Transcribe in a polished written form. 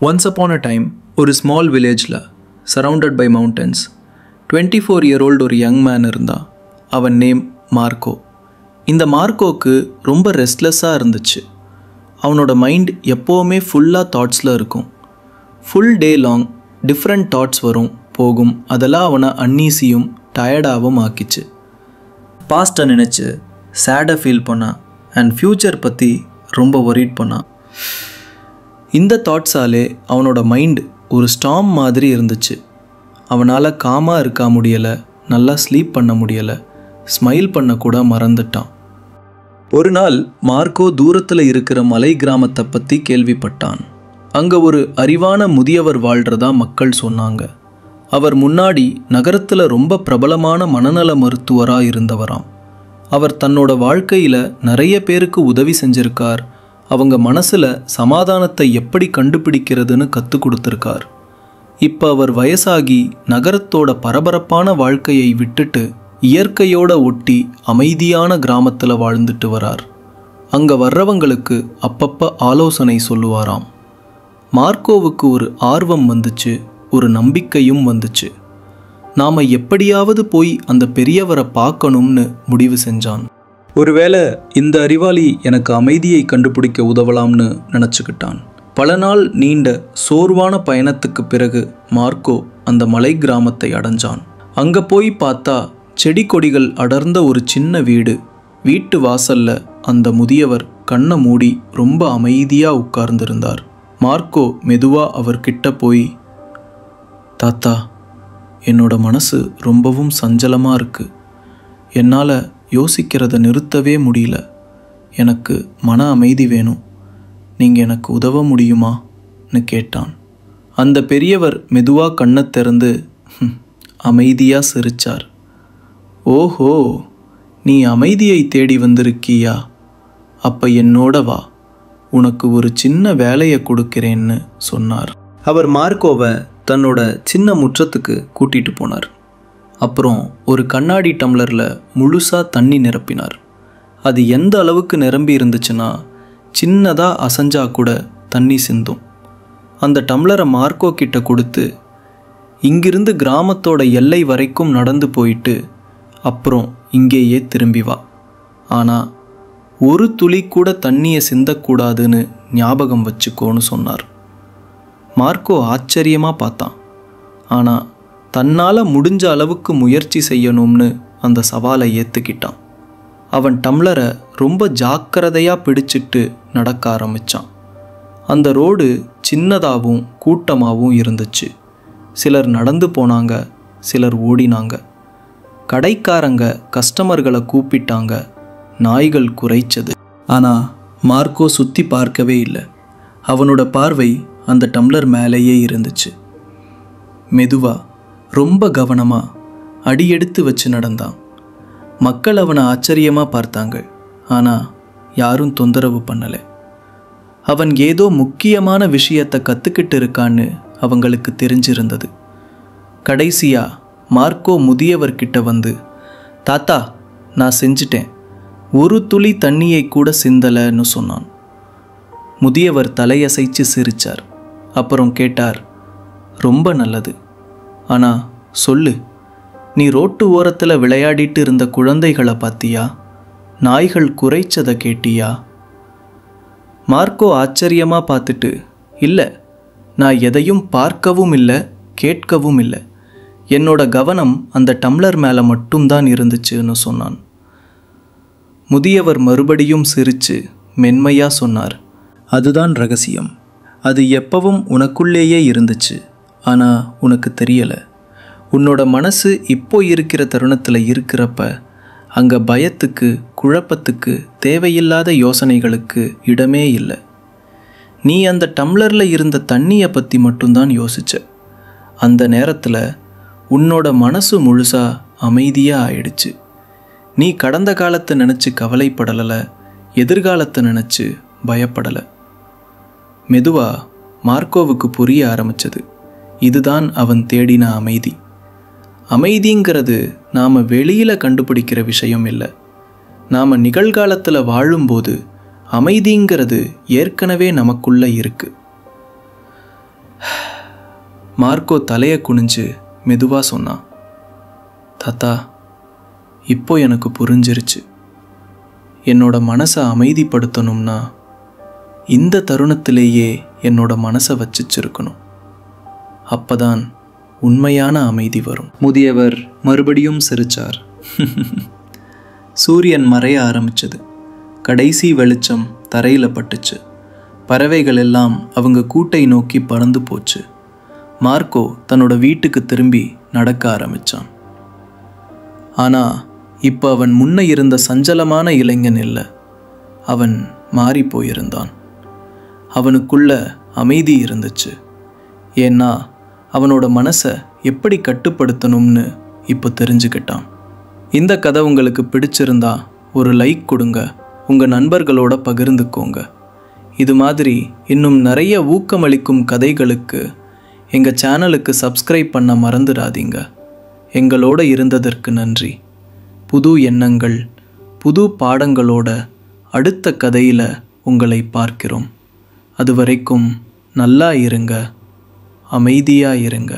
Once upon a time, ஒரு small villageல surrounded by mountains, 24-year-old ஒரு young man இருந்தான். அவன் நேம் மார்க்கோ. இந்த மார்க்கோக்கு ரொம்ப ரெஸ்ட்லெஸ்ஸாக இருந்துச்சு. அவனோட மைண்ட் எப்போவுமே ஃபுல்லாக தாட்ஸில் இருக்கும். Full day long different thoughts வரும் போகும். அதெல்லாம் அவனை அன்னீசியும் டயர்டாகவும் ஆக்கிச்சு. பாஸ்ட்டை நினச்சி சேடாக ஃபீல் பண்ணான் அண்ட் ஃப்யூச்சர் பற்றி ரொம்ப ஒரீட் பண்ணான். இந்த தாட்ஸாலே அவனோட மைண்ட் ஒரு ஸ்டார்ம் மாதிரி இருந்துச்சு. அவனால் காமாக இருக்க முடியலை, நல்லா ஸ்லீப் பண்ண முடியலை, ஸ்மைல் பண்ணக்கூட மறந்துட்டான். ஒரு நாள் மார்க்கோ தூரத்தில் இருக்கிற மலை கிராமத்தை பற்றி கேள்விப்பட்டான். அங்கே ஒரு அறிவான முதியவர் வாழ்கிறதா மக்கள் சொன்னாங்க. அவர் முன்னாடி நகரத்தில் ரொம்ப பிரபலமான மனநல மருத்துவராக இருந்தவராம். அவர் தன்னோட வாழ்க்கையில் நிறைய பேருக்கு உதவி செஞ்சிருக்கார். அவங்க மனசில் சமாதானத்தை எப்படி கண்டுபிடிக்கிறதுன்னு கற்றுக் கொடுத்துருக்கார். இப்போ அவர் வயசாகி நகரத்தோட பரபரப்பான வாழ்க்கையை விட்டுட்டு இயற்கையோட ஒட்டி அமைதியான கிராமத்தில் வாழ்ந்துட்டு வரார். அங்கே வர்றவங்களுக்கு அப்பப்போ ஆலோசனை சொல்லுவாராம். மார்க்கோவுக்கு ஒரு ஆர்வம் வந்துச்சு, ஒரு நம்பிக்கையும் வந்துச்சு. நாம் எப்படியாவது போய் அந்த பெரியவரை பார்க்கணும்னு முடிவு செஞ்சான். ஒருவேளை இந்த அறிவாளி எனக்கு அமைதியை கண்டுபிடிக்க உதவலாம்னு நினச்சிக்கிட்டான். பல நாள் நீண்ட சோர்வான பயணத்துக்கு பிறகு மார்க்கோ அந்த மலை கிராமத்தை அடைஞ்சான். அங்கே போய் பார்த்தா செடி கொடிகள் அடர்ந்த ஒரு சின்ன வீடு. வீட்டு வாசல்ல அந்த முதியவர் கண்ணை மூடி ரொம்ப அமைதியாக உட்கார்ந்திருந்தார். மார்க்கோ மெதுவாக அவர்கிட்ட போய், தாத்தா, என்னோட மனசு ரொம்பவும் சஞ்சலமாக இருக்கு. என்னால் யோசிக்கிறத நிறுத்தவே முடியல. எனக்கு மன அமைதி வேணும். நீங்கள் எனக்கு உதவ முடியுமான்னு கேட்டான். அந்த பெரியவர் மெதுவாக கண்ணை திறந்து அமைதியாக சிரிச்சார். ஓஹோ, நீ அமைதியை தேடி வந்திருக்கியா? அப்போ என்னோட வா, உனக்கு ஒரு சின்ன வேலையை கொடுக்கிறேன்னு சொன்னார். அவர் மார்க்கோவை தன்னோட சின்ன முற்றத்துக்கு கூட்டிகிட்டு போனார். அப்புறம் ஒரு கண்ணாடி டம்ளரில் முழுசாக தண்ணி நிரப்பினார். அது எந்த அளவுக்கு நிரம்பி இருந்துச்சுன்னா சின்னதாக அசைஞ்சா கூட தண்ணி சிந்தும். அந்த டம்ளரை மார்க்கோ கிட்ட கொடுத்து, இங்கிருந்து கிராமத்தோட எல்லை வரைக்கும் நடந்து போயிட்டு அப்புறம் இங்கேயே திரும்பி வா. ஆனால் ஒரு துளி கூட தண்ணியை சிந்தக்கூடாதுன்னு ஞாபகம் வச்சுக்கோன்னு சொன்னார். மார்க்கோ ஆச்சரியமாக பார்த்தான். ஆனால் தன்னால் முடிஞ்ச அளவுக்கு முயற்சி செய்யணும்னு அந்த சவாலை ஏற்றுக்கிட்டான். அவன் டம்ளரை ரொம்ப ஜாக்கிரதையாக பிடிச்சிட்டு நடக்க ஆரம்பித்தான். அந்த ரோடு சின்னதாகவும் கூட்டமாகவும் இருந்துச்சு. சிலர் நடந்து போனாங்க, சிலர் ஓடினாங்க. கடைக்காரங்க கஸ்டமர்களை கூப்பிட்டாங்க, நாய்கள் குறைச்சது. ஆனால் மார்க்கோ சுற்றி பார்க்கவே இல்லை. அவனோட பார்வை அந்த டம்ளர் மேலேயே இருந்துச்சு. மெதுவாக ரொம்ப கவனமாக அடியெடுத்து வச்சு நடந்தான். மக்கள் அவனை ஆச்சரியமாக பார்த்தாங்க. ஆனால் யாரும் தொந்தரவு பண்ணலை. அவன் ஏதோ முக்கியமான விஷயத்தை கற்றுக்கிட்டு இருக்கான்னு அவங்களுக்கு தெரிஞ்சிருந்தது. கடைசியாக மார்க்கோ முதியவர்கிட்ட வந்து, தாத்தா, நான் செஞ்சிட்டேன், ஒரு துளி தண்ணியை கூட சிந்தலைன்னு சொன்னான். முதியவர் தலையசைச்சு சிரிச்சார். அப்புறம் கேட்டார், ரொம்ப நல்லது. ஆனால் சொல்லு, நீ ரோட்டு ஓரத்தில் விளையாடிட்டு இருந்த குழந்தைகளை பார்த்தியா? நாய்கள் குறைச்சதை கேட்டியா? மார்க்கோ ஆச்சரியமாக பார்த்துட்டு, இல்லை, நான் எதையும் பார்க்கவும் இல்லை, கேட்கவும் இல்லை. என்னோட கவனம் அந்த டம்ளர் மேலே மட்டும்தான் இருந்துச்சுன்னு சொன்னான். முதியவர் மறுபடியும் சிரித்து மென்மையாக சொன்னார், அதுதான் ரகசியம். அது எப்பவும் உனக்குள்ளேயே இருந்துச்சு, ஆனால் உனக்கு தெரியலை. உன்னோட மனசு இப்போ இருக்கிற தருணத்தில் இருக்கிறப்ப அங்கே பயத்துக்கு, குழப்பத்துக்கு, தேவையில்லாத யோசனைகளுக்கு இடமே இல்லை. நீ அந்த டம்ளரில் இருந்த தண்ணியை பற்றி மட்டும்தான் யோசிச்ச. அந்த நேரத்தில் உன்னோட மனசு முழுசாக அமைதியாக ஆயிடுச்சு. நீ கடந்த காலத்தை நினச்சி கவலைப்படலை, எதிர்காலத்தை நினச்சி பயப்படலை. மெதுவாக மார்க்கோவுக்கு புரிய ஆரம்பிச்சது. இதுதான் அவன் தேடின அமைதி. அமைதிங்கிறது நாம் வெளியில் கண்டுபிடிக்கிற விஷயம் இல்லை. நாம் நிகழ்காலத்தில் வாழும்போது அமைதிங்கிறது ஏற்கனவே நமக்குள்ளே இருக்குது. மார்க்கோ தலையை குனிஞ்சு மெதுவாக சொன்னான், தாத்தா, இப்போ எனக்கு புரிஞ்சிருச்சு. என்னோட மனசை அமைதிப்படுத்தணும்னா இந்த தருணத்திலேயே என்னோட மனசை வச்சிருக்கணும். அப்பதான் உண்மையான அமைதி வரும். முதியவர் மறுபடியும் சிரிச்சார். சூரியன் மறைய ஆரம்பிச்சது. கடைசி வெளிச்சம் தரையில் பட்டுச்சு. பறவைகள் எல்லாம் அவங்க கூட்டை நோக்கி பறந்து போச்சு. மார்க்கோ தன்னோட வீட்டுக்கு திரும்பி நடக்க ஆரம்பிச்சான். ஆனால் இப்போ அவன் முன்ன இருந்த சஞ்சலமான இளைஞன் இல்லை. அவன் மாறி போயிருந்தான். அவனுக்குள்ள அமைதி இருந்துச்சு. ஏன்னா அவனோட மனசை எப்படி கட்டுப்படுத்தணும்னு இப்போ தெரிஞ்சுக்கிட்டான். இந்த கதை உங்களுக்கு பிடிச்சிருந்தா ஒரு லைக் கொடுங்க, உங்கள் நண்பர்களோட பகிர்ந்துக்கோங்க. இது மாதிரி இன்னும் நிறைய ஊக்கமளிக்கும் கதைகளுக்கு எங்கள் சேனலுக்கு சப்ஸ்கிரைப் பண்ண மறந்துடாதீங்க. எங்களோட இருந்ததற்கு நன்றி. புது எண்ணங்கள், புது பாடங்களோட அடுத்த கதையில் உங்களை பார்க்கிறோம். அதுவரைக்கும் நல்லா இருங்க, அமைதியாக இருங்க.